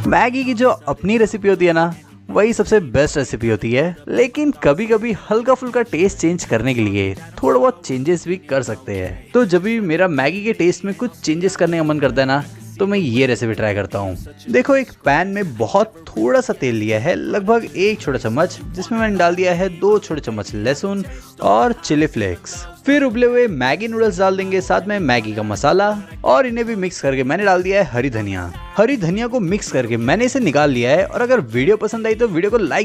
Maggi की जो अपनी रेसिपी होती है ना, वही सबसे बेस्ट रेसिपी होती है। लेकिन कभी कभी हल्का फुल्का टेस्ट चेंज करने के लिए थोड़ा बहुत चेंजेस भी कर सकते हैं। तो जब भी मेरा मैगी के टेस्ट में कुछ चेंजेस करने का मन करता है ना, तो मैं ये रेसिपी ट्राई करता हूँ। देखो, एक पैन में बहुत थोड़ा सा तेल लिया है, लगभग 1 छोटा चम्मच, जिसमें मैंने डाल दिया है 2 छोटे चम्मच लहसुन और चिली फ्लेक्स। फिर उबले हुए मैगी नूडल्स डाल देंगे, साथ में मैगी का मसाला, और इन्हें भी मिक्स करके मैंने डाल दिया है हरी धनिया। हरी धनिया को मिक्स करके मैंने इसे निकाल लिया है। और अगर वीडियो पसंद आई तो वीडियो को लाइक